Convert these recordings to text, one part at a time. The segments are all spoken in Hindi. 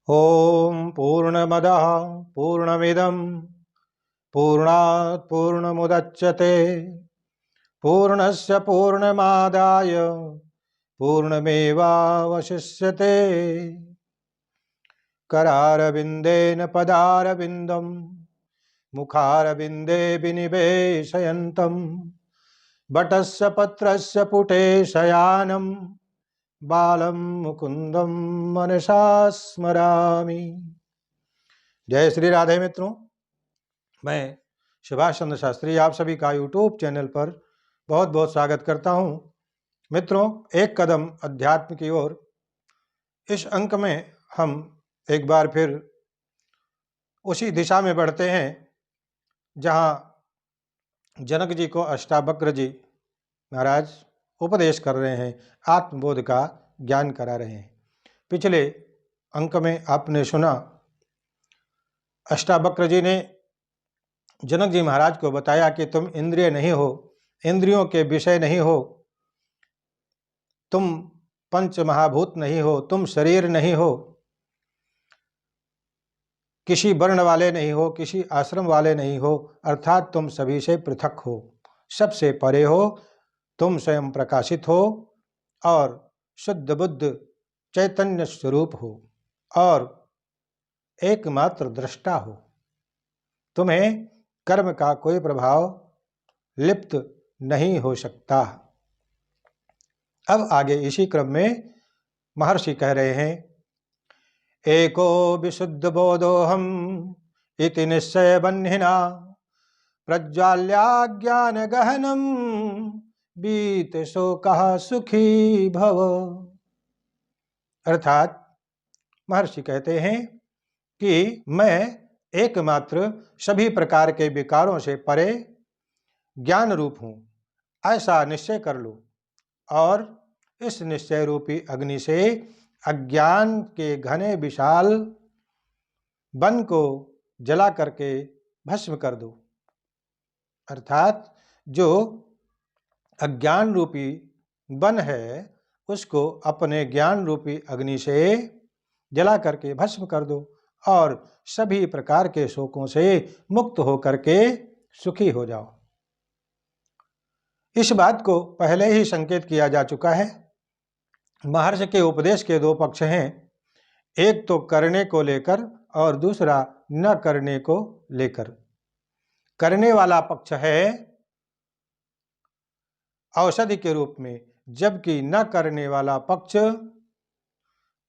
ओम पूर्णमदः पूर्णमिदं पूर्णात् पूर्णमुदच्यते पूर्णस्य पूर्णमादाय पूर्णमेवावशिष्यते। करारविन्देन पदारविन्दं मुखारविन्दे विनिवेशयन्तं बटस्य पत्रस्य पुटे शयानं बालं मुकुंदम मनसा स्मरामि। जय श्री राधे मित्रों, मैं सुभाष चंद्र शास्त्री आप सभी का यूट्यूब चैनल पर बहुत बहुत स्वागत करता हूं। मित्रों, एक कदम अध्यात्म की ओर, इस अंक में हम एक बार फिर उसी दिशा में बढ़ते हैं जहां जनक जी को अष्टावक्र जी महाराज उपदेश कर रहे हैं, आत्मबोध का ज्ञान करा रहे हैं। पिछले अंक में आपने सुना, अष्टावक्र जी ने जनक जी महाराज को बताया कि तुम इंद्रिय नहीं हो, इंद्रियों के विषय नहीं हो, तुम पंच महाभूत नहीं हो, तुम शरीर नहीं हो, किसी वर्ण वाले नहीं हो, किसी आश्रम वाले नहीं हो, अर्थात तुम सभी से पृथक हो, सबसे परे हो, तुम स्वयं प्रकाशित हो और शुद्ध बुद्ध चैतन्य स्वरूप हो और एकमात्र दृष्टा हो। तुम्हें कर्म का कोई प्रभाव लिप्त नहीं हो सकता। अब आगे इसी क्रम में महर्षि कह रहे हैं, एको विशुद्ध बोधोहम इति निश्चय बन्हिना प्रज्वाल्या ज्ञान गहनम बीत शोकः सुखी भव। अर्थात महर्षि कहते हैं कि मैं एकमात्र सभी प्रकार के विकारों से परे ज्ञान रूप हूँ, ऐसा निश्चय कर लो और इस निश्चय रूपी अग्नि से अज्ञान के घने विशाल वन को जला करके भस्म कर दो। अर्थात जो अज्ञान रूपी वन है उसको अपने ज्ञान रूपी अग्नि से जला करके भस्म कर दो और सभी प्रकार के शोकों से मुक्त होकर के सुखी हो जाओ। इस बात को पहले ही संकेत किया जा चुका है। महर्षि के उपदेश के दो पक्ष हैं, एक तो करने को लेकर और दूसरा न करने को लेकर। करने वाला पक्ष है औषधि के रूप में, जबकि न करने वाला पक्ष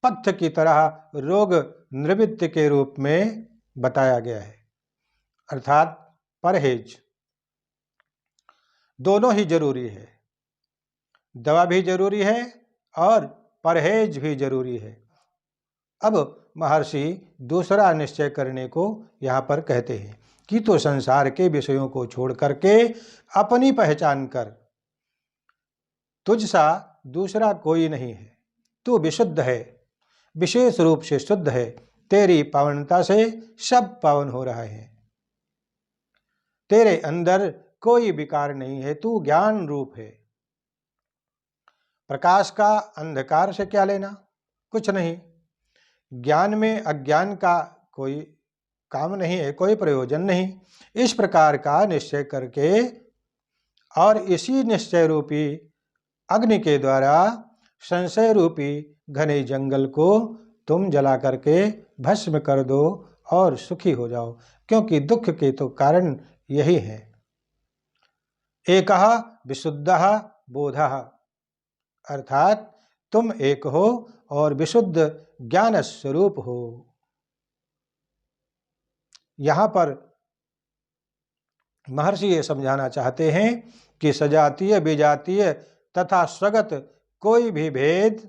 पथ्य की तरह रोग निवृत्ति के रूप में बताया गया है। अर्थात परहेज दोनों ही जरूरी है, दवा भी जरूरी है और परहेज भी जरूरी है। अब महर्षि दूसरा निश्चय करने को यहाँ पर कहते हैं कि तो संसार के विषयों को छोड़ करके अपनी पहचान कर, तुझसा दूसरा कोई नहीं है, तू विशुद्ध है, विशेष रूप से शुद्ध है, तेरी पावनता से सब पावन हो रहा है, तेरे अंदर कोई विकार नहीं है, तू ज्ञान रूप है। प्रकाश का अंधकार से क्या लेना, कुछ नहीं। ज्ञान में अज्ञान का कोई काम नहीं है, कोई प्रयोजन नहीं। इस प्रकार का निश्चय करके और इसी निश्चय रूपी अग्नि के द्वारा संशय रूपी घने जंगल को तुम जला करके भस्म कर दो और सुखी हो जाओ, क्योंकि दुख के तो कारण यही है। एकः विशुद्धः बोधः, अर्थात तुम एक हो और विशुद्ध ज्ञान स्वरूप हो। यहाँ पर महर्षि ये समझाना चाहते हैं कि सजातीय विजातीय तथा स्वगत कोई भी भेद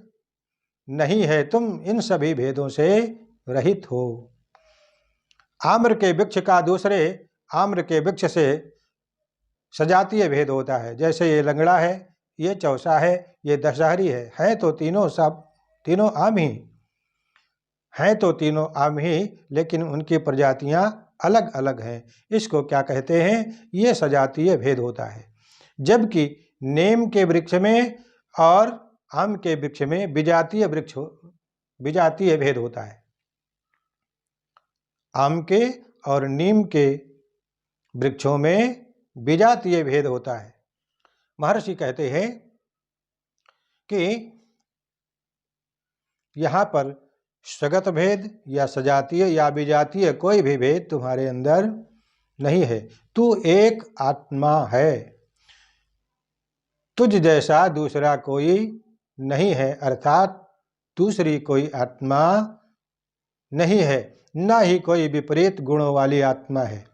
नहीं है, तुम इन सभी भेदों से रहित हो। आम्र के वृक्ष का दूसरे आम्र के वृक्ष से सजातीय भेद होता है। जैसे ये लंगड़ा है, ये चौसा है, ये दशहरी है तो तीनों आम ही हैं, तो तीनों आम ही, लेकिन उनकी प्रजातियां अलग अलग हैं। इसको क्या कहते हैं, ये सजातीय भेद होता है। जबकि नीम के वृक्ष में और आम के वृक्ष में विजातीय भेद होता है। आम के और नीम के वृक्षों में विजातीय भेद होता है। महर्षि कहते हैं कि यहाँ पर स्वगत भेद या सजातीय या विजातीय कोई भी भेद तुम्हारे अंदर नहीं है। तू एक आत्मा है, तुझ जैसा दूसरा कोई नहीं है, अर्थात दूसरी कोई आत्मा नहीं है, न ही कोई विपरीत गुणों वाली आत्मा है,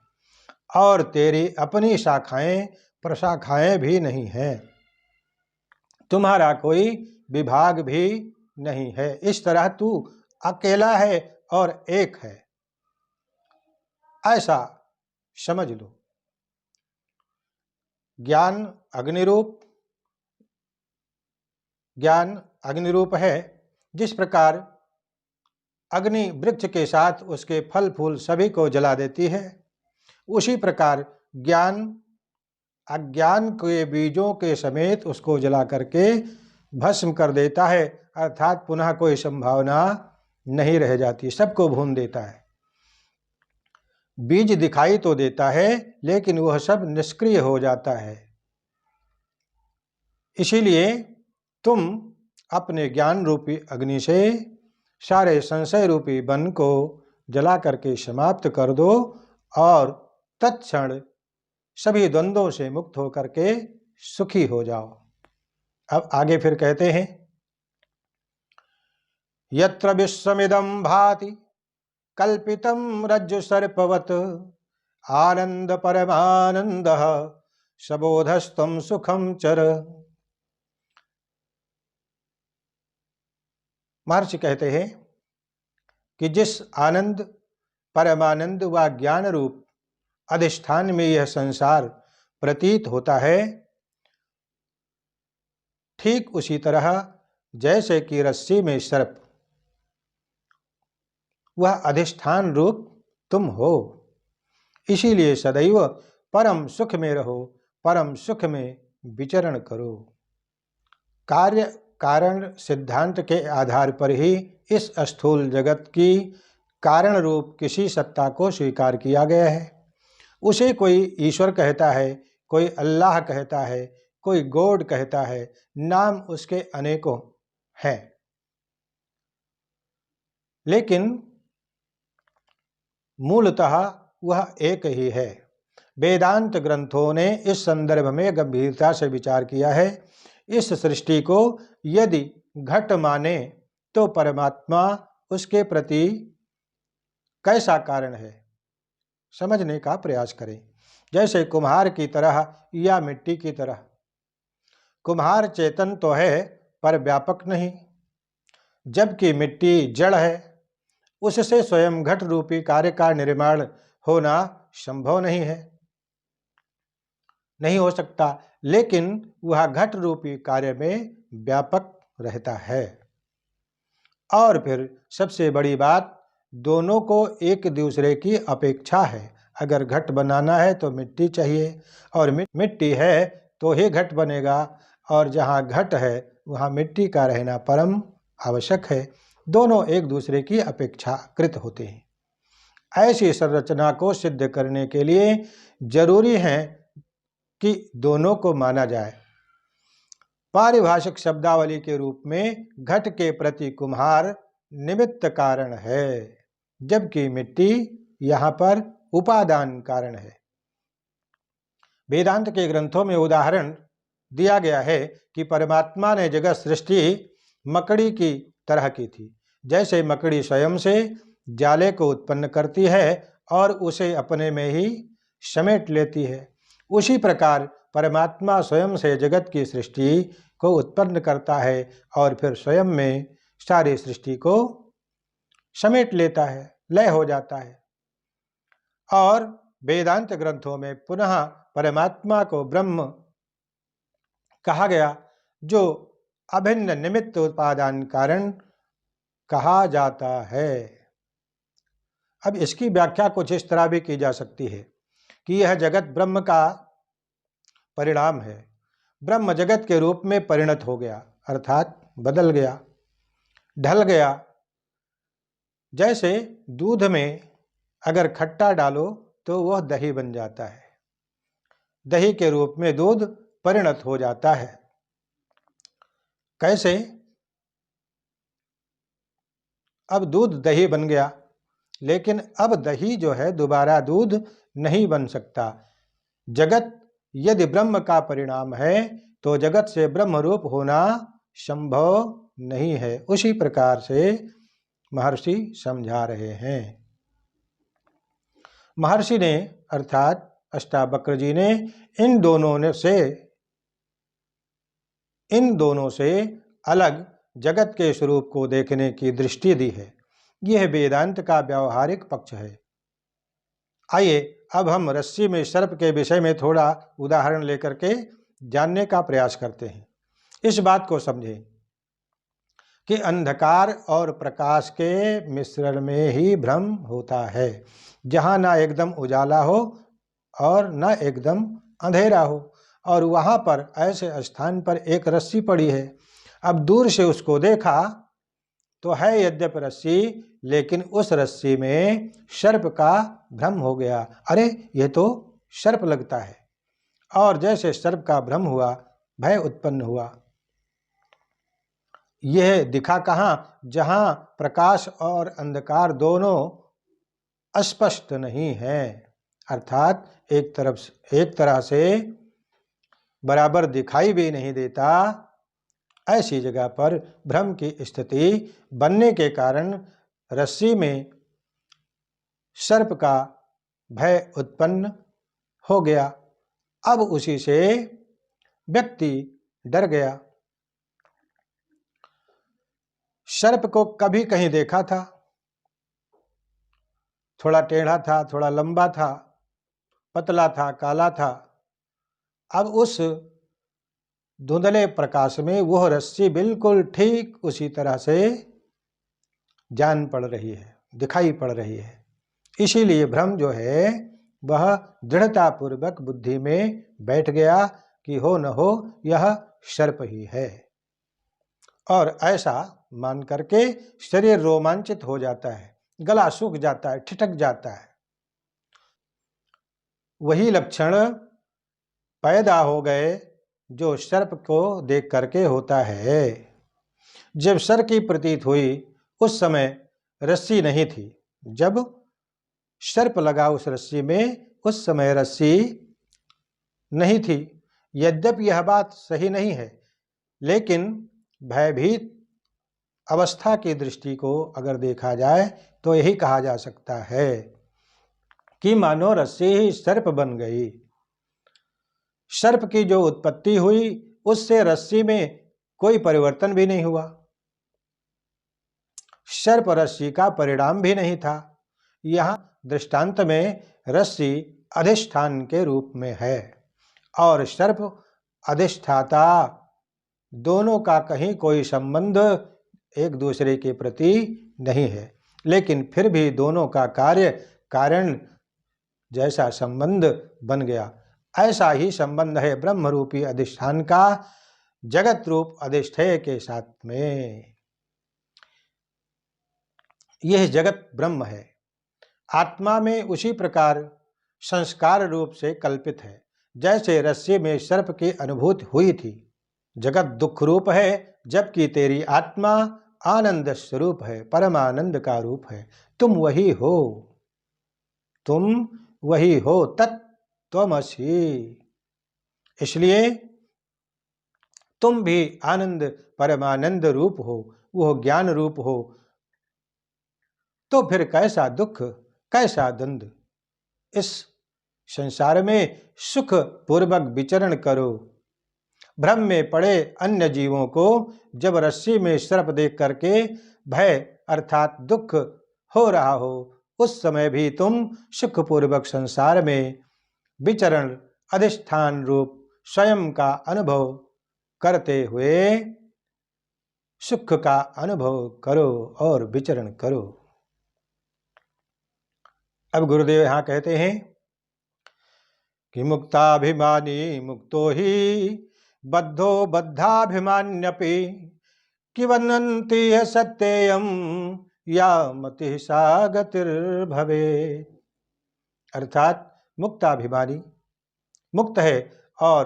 और तेरी अपनी शाखाएं प्रशाखाएं भी नहीं हैं। तुम्हारा कोई विभाग भी नहीं है। इस तरह तू अकेला है और एक है, ऐसा समझ लो। ज्ञान अग्निरूप है। जिस प्रकार अग्नि वृक्ष के साथ उसके फल फूल सभी को जला देती है, उसी प्रकार ज्ञान अज्ञान के बीजों के समेत उसको जला करके भस्म कर देता है, अर्थात पुनः कोई संभावना नहीं रह जाती, सबको भून देता है। बीज दिखाई तो देता है लेकिन वह सब निष्क्रिय हो जाता है। इसीलिए तुम अपने ज्ञान रूपी अग्नि से सारे संशय रूपी वन को जला करके समाप्त कर दो और तत्क्षण सभी द्वंद्वों से मुक्त होकर के सुखी हो जाओ। अब आगे फिर कहते हैं, यत्र विश्वमिदं भाति कल्पितं रज्जु सर्पवत् आनंद परमानंदः सबोधस्त्वं सुखं चर। महर्षि कहते हैं कि जिस आनंद परमानंद व ज्ञान रूप अधिष्ठान में यह संसार प्रतीत होता है, ठीक उसी तरह जैसे कि रस्सी में सर्प, वह अधिष्ठान रूप तुम हो। इसीलिए सदैव परम सुख में रहो, परम सुख में विचरण करो। कार्य कारण सिद्धांत के आधार पर ही इस स्थूल जगत की कारण रूप किसी सत्ता को स्वीकार किया गया है। उसे कोई ईश्वर कहता है, कोई अल्लाह कहता है, कोई गॉड कहता है, नाम उसके अनेकों हैं, लेकिन मूलतः वह एक ही है। वेदांत ग्रंथों ने इस संदर्भ में गंभीरता से विचार किया है। इस सृष्टि को यदि घट माने तो परमात्मा उसके प्रति कैसा कारण है, समझने का प्रयास करें। जैसे कुम्हार की तरह या मिट्टी की तरह। कुम्हार चेतन तो है पर व्यापक नहीं, जबकि मिट्टी जड़ है, उससे स्वयं घट रूपी कार्य का निर्माण होना संभव नहीं हो सकता, लेकिन वह घट रूपी कार्य में व्यापक रहता है। और फिर सबसे बड़ी बात, दोनों को एक दूसरे की अपेक्षा है। अगर घट बनाना है तो मिट्टी चाहिए, और मिट्टी है तो ही घट बनेगा, और जहाँ घट है वहाँ मिट्टी का रहना परम आवश्यक है। दोनों एक दूसरे की अपेक्षाकृत होते हैं। ऐसी संरचना को सिद्ध करने के लिए जरूरी है कि दोनों को माना जाए। पारिभाषिक शब्दावली के रूप में घट के प्रति कुम्हार निमित्त कारण है, जबकि मिट्टी यहाँ पर उपादान कारण है। वेदांत के ग्रंथों में उदाहरण दिया गया है कि परमात्मा ने जगत सृष्टि मकड़ी की तरह की थी। जैसे मकड़ी स्वयं से जाले को उत्पन्न करती है और उसे अपने में ही समेट लेती है, उसी प्रकार परमात्मा स्वयं से जगत की सृष्टि को उत्पन्न करता है और फिर स्वयं में सारी सृष्टि को समेट लेता है, लय हो जाता है। और वेदांत ग्रंथों में पुनः परमात्मा को ब्रह्म कहा गया, जो अभिन्न निमित्त उपादान कारण कहा जाता है। अब इसकी व्याख्या कुछ इस तरह भी की जा सकती है कि यह जगत ब्रह्म का परिणाम है। ब्रह्म जगत के रूप में परिणत हो गया, अर्थात बदल गया, ढल गया। जैसे दूध में अगर खट्टा डालो तो वह दही बन जाता है, दही के रूप में दूध परिणत हो जाता है। कैसे? अब दूध दही बन गया, लेकिन अब दही जो है दोबारा दूध नहीं बन सकता। जगत यदि ब्रह्म का परिणाम है तो जगत से ब्रह्म रूप होना संभव नहीं है। उसी प्रकार से महर्षि समझा रहे हैं। महर्षि ने अर्थात अष्टावक्र जी ने इन दोनों से अलग जगत के स्वरूप को देखने की दृष्टि दी है। यह वेदांत का व्यावहारिक पक्ष है। आइए अब हम रस्सी में सर्प के विषय में थोड़ा उदाहरण लेकर के जानने का प्रयास करते हैं। इस बात को समझें कि अंधकार और प्रकाश के मिश्रण में ही भ्रम होता है, जहाँ ना एकदम उजाला हो और ना एकदम अंधेरा हो। और वहाँ पर ऐसे स्थान पर एक रस्सी पड़ी है। अब दूर से उसको देखा तो है यद्यपि रस्सी, लेकिन उस रस्सी में सर्प का भ्रम हो गया। अरे ये तो सर्प लगता है। और जैसे सर्प का भ्रम हुआ, भय उत्पन्न हुआ। यह दिखा कहाँ? जहाँ प्रकाश और अंधकार दोनों स्पष्ट नहीं है, अर्थात एक तरह से बराबर दिखाई भी नहीं देता। ऐसी जगह पर भ्रम की स्थिति बनने के कारण रस्सी में सर्प का भय उत्पन्न हो गया। अब उसी से व्यक्ति डर गया। सर्प को कभी कहीं देखा था, थोड़ा टेढ़ा था, थोड़ा लंबा था, पतला था, काला था। अब उस धुंधले प्रकाश में वह रस्सी बिल्कुल ठीक उसी तरह से जान पड़ रही है, दिखाई पड़ रही है। इसीलिए भ्रम जो है वह दृढ़तापूर्वक बुद्धि में बैठ गया कि हो न हो यह सर्प ही है। और ऐसा मान करके शरीर रोमांचित हो जाता है, गला सूख जाता है, ठिठक जाता है। वही लक्षण पैदा हो गए जो सर्प को देख करके होता है। जब सर्प की प्रतीत हुई उस समय रस्सी नहीं थी। जब सर्प लगा उस रस्सी में, उस समय रस्सी नहीं थी। यद्यपि यह बात सही नहीं है, लेकिन भयभीत अवस्था की दृष्टि को अगर देखा जाए तो यही कहा जा सकता है कि मानो रस्सी ही सर्प बन गई। सर्प की जो उत्पत्ति हुई उससे रस्सी में कोई परिवर्तन भी नहीं हुआ। सर्प रस्सी का परिणाम भी नहीं था। यहाँ दृष्टांत में रस्सी अधिष्ठान के रूप में है और सर्प अधिष्ठाता, दोनों का कहीं कोई संबंध एक दूसरे के प्रति नहीं है, लेकिन फिर भी दोनों का कार्य कारण जैसा संबंध बन गया, ऐसा ही संबंध है ब्रह्म रूपी अधिष्ठान का जगत रूप अधिष्ठेय के साथ में। यह जगत ब्रह्म है, आत्मा में उसी प्रकार संस्कार रूप से कल्पित है जैसे रस्सी में सर्प की अनुभूति हुई थी। जगत दुख रूप है, जबकि तेरी आत्मा आनंद स्वरूप है, परमानंद का रूप है। तुम वही हो, तुम वही हो, तत्त्वमसि। इसलिए तुम भी आनंद परमानंद रूप हो, वह ज्ञान रूप हो। तो फिर कैसा दुख, कैसा द्वंद्व। इस संसार में सुख पूर्वक विचरण करो। भ्रम में पड़े अन्य जीवों को जब रस्सी में सर्प देख करके भय अर्थात दुख हो रहा हो, उस समय भी तुम सुखपूर्वक संसार में विचरण अधिष्ठान रूप स्वयं का अनुभव करते हुए सुख का अनुभव करो और विचरण करो। अब गुरुदेव यहाँ कहते हैं कि मुक्ताभिमानी मुक्तो ही बद्धो बद्धाभिमान्यपि किवदन्ति सत्येयं या मति सा गतिर्भवे। अर्थात मुक्ताभिमानी मुक्त है और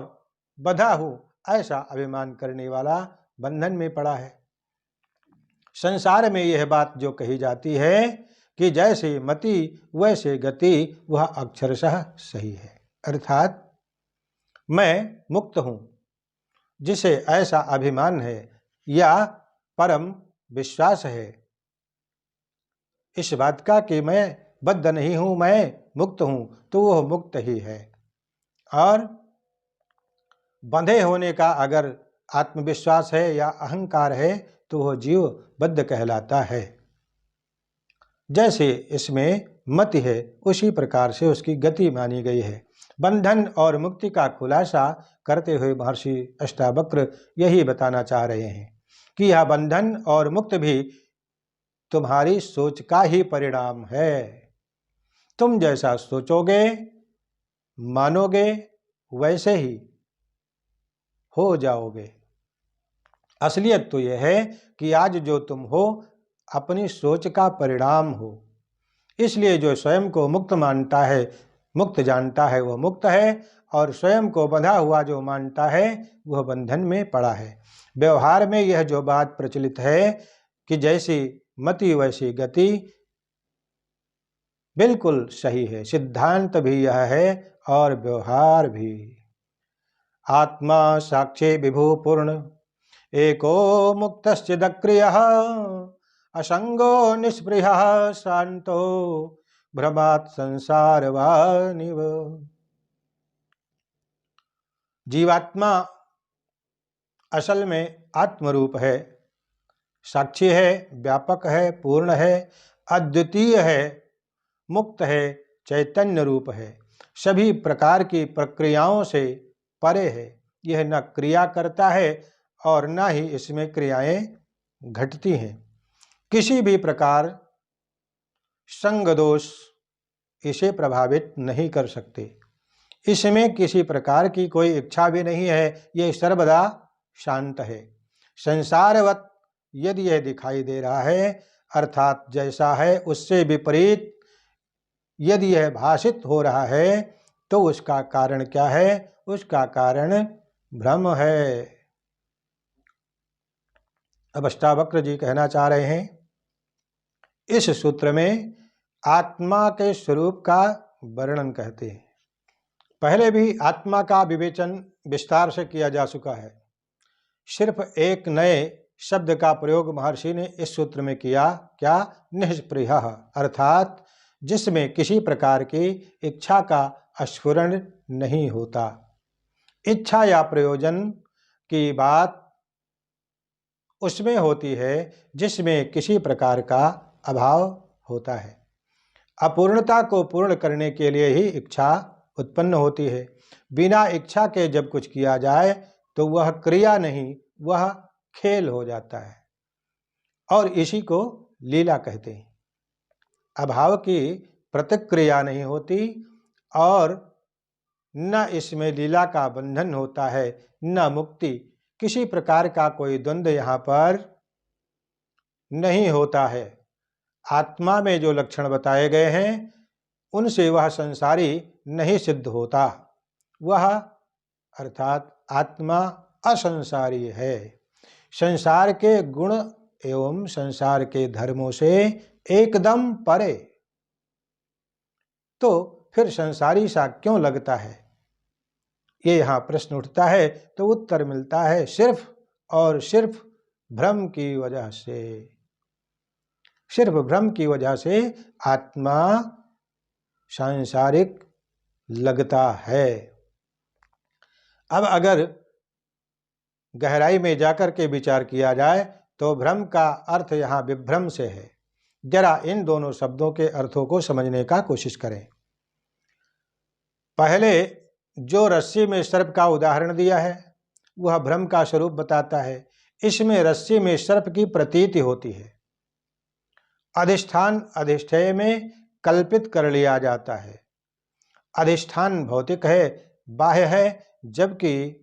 बंधा हूं ऐसा अभिमान करने वाला बंधन में पड़ा है। संसार में यह बात जो कही जाती है कि जैसे मति वैसे गति, वह अक्षरशः सही है। अर्थात मैं मुक्त हूं, जिसे ऐसा अभिमान है या परम विश्वास है इस बात का कि मैं बद्ध नहीं हूं, मैं मुक्त हूं, तो वह मुक्त ही है। और बंधे होने का अगर आत्मविश्वास है या अहंकार है तो वह जीव बद्ध कहलाता है। जैसे इसमें मति है उसी प्रकार से उसकी गति मानी गई है। बंधन और मुक्ति का खुलासा करते हुए महर्षि अष्टावक्र यही बताना चाह रहे हैं कि यह बंधन और मुक्त भी तुम्हारी सोच का ही परिणाम है। तुम जैसा सोचोगे मानोगे वैसे ही हो जाओगे। असलियत तो यह है कि आज जो तुम हो अपनी सोच का परिणाम हो। इसलिए जो स्वयं को मुक्त मानता है, मुक्त जानता है, वह मुक्त है, और स्वयं को बंधा हुआ जो मानता है वह बंधन में पड़ा है। व्यवहार में यह जो बात प्रचलित है कि जैसी मति वैसी गति, बिल्कुल सही है। सिद्धांत भी यह है और व्यवहार भी। आत्मा साक्षी विभु पूर्ण एको मुक्तश्चिदक्रियः असंगो निष्पृहः शांतो भ्रमात् संसारवानिव। जीवात्मा असल में आत्मरूप है, साक्षी है, व्यापक है, पूर्ण है, अद्वितीय है, मुक्त है, चैतन्य रूप है, सभी प्रकार की प्रक्रियाओं से परे है। यह न क्रिया करता है और न ही इसमें क्रियाएं घटती हैं। किसी भी प्रकार संग दोष इसे प्रभावित नहीं कर सकते। इसमें किसी प्रकार की कोई इच्छा भी नहीं है। यह सर्वदा शांत है। संसारवत यदि यह दिखाई दे रहा है, अर्थात जैसा है उससे विपरीत यदि यह भाषित हो रहा है, तो उसका कारण क्या है? उसका कारण भ्रम है। अब अष्टावक्र जी कहना चाह रहे हैं, इस सूत्र में आत्मा के स्वरूप का वर्णन कहते हैं। पहले भी आत्मा का विवेचन विस्तार से किया जा चुका है। सिर्फ एक नए शब्द का प्रयोग महर्षि ने इस सूत्र में किया। क्या? निष्पृह, अर्थात जिसमें किसी प्रकार की इच्छा का स्फुरण नहीं होता। इच्छा या प्रयोजन की बात उसमें होती है जिसमें किसी प्रकार का अभाव होता है। अपूर्णता को पूर्ण करने के लिए ही इच्छा उत्पन्न होती है। बिना इच्छा के जब कुछ किया जाए तो वह क्रिया नहीं, वह खेल हो जाता है, और इसी को लीला कहते हैं। अभाव की प्रतिक्रिया नहीं होती और न इसमें लीला का बंधन होता है, न मुक्ति। किसी प्रकार का कोई द्वंद्व यहाँ पर नहीं होता है। आत्मा में जो लक्षण बताए गए हैं उनसे वह संसारी नहीं सिद्ध होता। वह अर्थात आत्मा असंसारी है। संसार के गुण एवं संसार के धर्मों से एकदम परे। तो फिर संसारी सा क्यों लगता है? ये यहाँ प्रश्न उठता है तो उत्तर मिलता है सिर्फ और सिर्फ भ्रम की वजह से। सिर्फ भ्रम की वजह से आत्मा सांसारिक लगता है। अब अगर गहराई में जाकर के विचार किया जाए तो भ्रम का अर्थ यहाँ विभ्रम से है। जरा इन दोनों शब्दों के अर्थों को समझने का कोशिश करें। पहले जो रस्सी में सर्प का उदाहरण दिया है वह भ्रम का स्वरूप बताता है। इसमें रस्सी में सर्प की प्रतीति होती है। अधिष्ठान अधिष्ठेय में कल्पित कर लिया जाता है। अधिष्ठान भौतिक है, बाह्य है, जबकि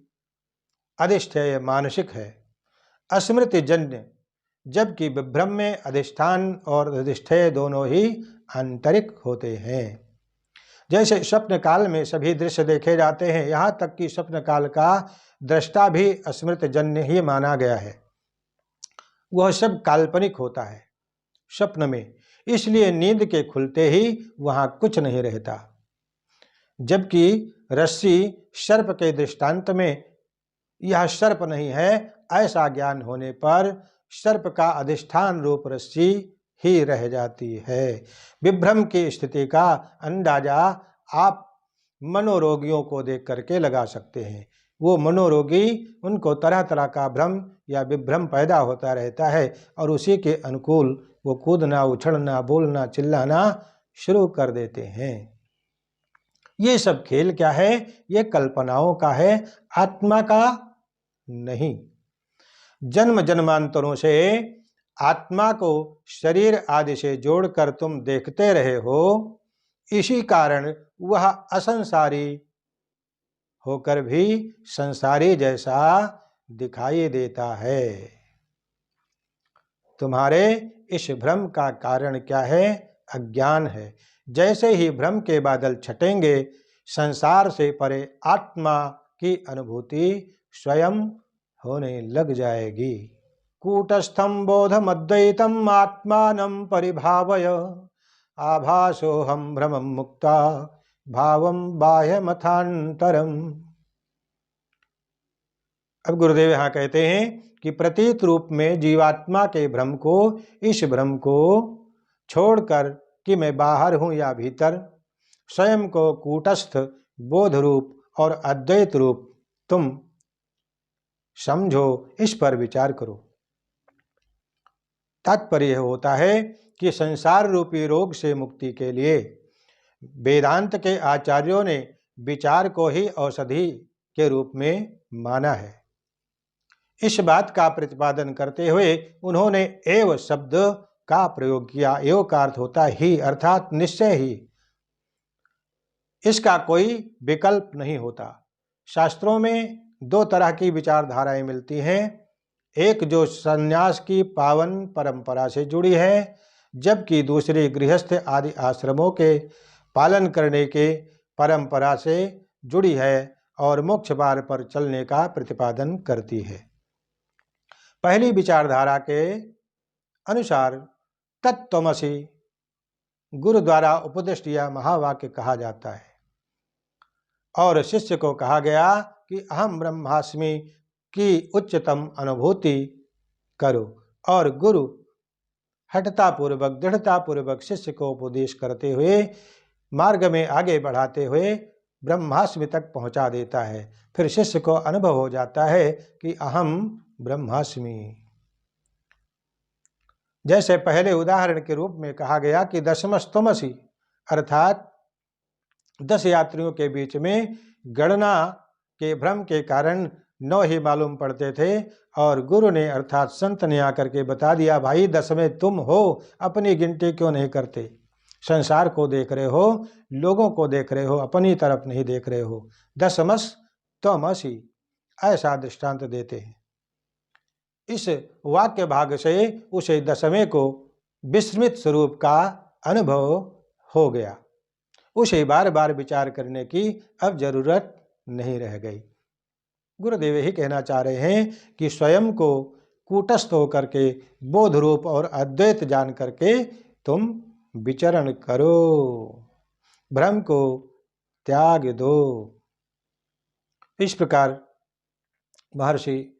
अधिष्ठेय मानसिक है, स्मृतिजन्य। जबकि विभ्रम में अधिष्ठान और अधिष्ठेय दोनों ही आंतरिक होते हैं। जैसे स्वप्न काल में सभी दृश्य देखे जाते हैं, यहाँ तक कि स्वप्न काल का दृष्टा भी अस्मृत जन्य ही माना गया है। वह सब काल्पनिक होता है स्वप्न में, इसलिए नींद के खुलते ही वहाँ कुछ नहीं रहता। जबकि रस्सी सर्प के दृष्टांत में यह सर्प नहीं है, ऐसा ज्ञान होने पर सर्प का अधिष्ठान रूप रस्सी ही रह जाती है। विभ्रम की स्थिति का अंदाजा आप मनोरोगियों को देख करके लगा सकते हैं। वो मनोरोगी, उनको तरह तरह का भ्रम या विभ्रम पैदा होता रहता है और उसी के अनुकूल वो कूदना, उछलना, बोलना, चिल्लाना शुरू कर देते हैं। ये सब खेल क्या है? ये कल्पनाओं का है, आत्मा का नहीं। जन्म जन्मांतरों से आत्मा को शरीर आदि से जोड़कर तुम देखते रहे हो, इसी कारण वह असंसारी होकर भी संसारी जैसा दिखाई देता है। तुम्हारे इस भ्रम का कारण क्या है? अज्ञान है। जैसे ही भ्रम के बादल छटेंगे, संसार से परे आत्मा की अनुभूति स्वयं होने लग जाएगी। कूटस्थं बोधमद्वैतम् आत्मानं परिभावय, आभासोऽहं भ्रमं मुक्ता भावं बाह्यमथान्तरम्। अब गुरुदेव यहाँ कहते हैं कि प्रतीत रूप में जीवात्मा के भ्रम को, इस भ्रम को छोड़कर कि मैं बाहर हूँ या भीतर, स्वयं को कूटस्थ बोध रूप और अद्वैत रूप तुम समझो, इस पर विचार करो। तात्पर्य होता है कि संसार रूपी रोग से मुक्ति के लिए वेदांत के आचार्यों ने विचार को ही औषधि के रूप में माना है। इस बात का प्रतिपादन करते हुए उन्होंने एव शब्द का प्रयोग किया। एव का अर्थ होता ही, अर्थात निश्चय ही। इसका कोई विकल्प नहीं होता। शास्त्रों में दो तरह की विचारधाराएं मिलती हैं। एक जो संन्यास की पावन परंपरा से जुड़ी है, जबकि दूसरी गृहस्थ आदि आश्रमों के पालन करने के परंपरा से जुड़ी है और मोक्ष मार्ग पर चलने का प्रतिपादन करती है। पहली विचारधारा के अनुसार तत्त्वमसि गुरु द्वारा उपदिष्ट यह महावाक्य कहा जाता है और शिष्य को कहा गया कि अहम ब्रह्मास्मि की उच्चतम अनुभूति करो, और गुरु हठतापूर्वक, दृढ़तापूर्वक शिष्य को उपदेश करते हुए मार्ग में आगे बढ़ाते हुए ब्रह्मास्मि तक पहुंचा देता है। फिर शिष्य को अनुभव हो जाता है कि अहम ब्रह्मास्मि। जैसे पहले उदाहरण के रूप में कहा गया कि दशमस्तमसि, अर्थात 10 यात्रियों के बीच में गणना के भ्रम के कारण 9 ही मालूम पड़ते थे और गुरु ने अर्थात संत ने आकर के बता दिया, भाई 10वें तुम हो, अपनी गिनती क्यों नहीं करते? संसार को देख रहे हो, लोगों को देख रहे हो, अपनी तरफ नहीं देख रहे हो। दशमस त्वमसि, ऐसा दृष्टांत देते हैं। इस वाक्य भाग से उसे 10वें को विस्मृत स्वरूप का अनुभव हो गया। उसे बार बार विचार करने की अब जरूरत नहीं रह गई। गुरुदेव ही कहना चाह रहे हैं कि स्वयं को कूटस्थ होकर के बोध रूप और अद्वैत जान करके तुम विचरण करो, भ्रम को त्याग दो। इस प्रकार महर्षि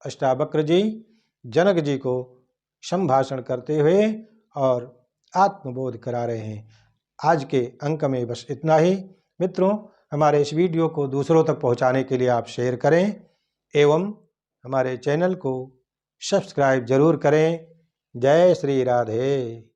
अष्टावक्र जी जनक जी को संभाषण करते हुए और आत्मबोध करा रहे हैं। आज के अंक में बस इतना ही। मित्रों, हमारे इस वीडियो को दूसरों तक पहुंचाने के लिए आप शेयर करें एवं हमारे चैनल को सब्सक्राइब जरूर करें। जय श्री राधे।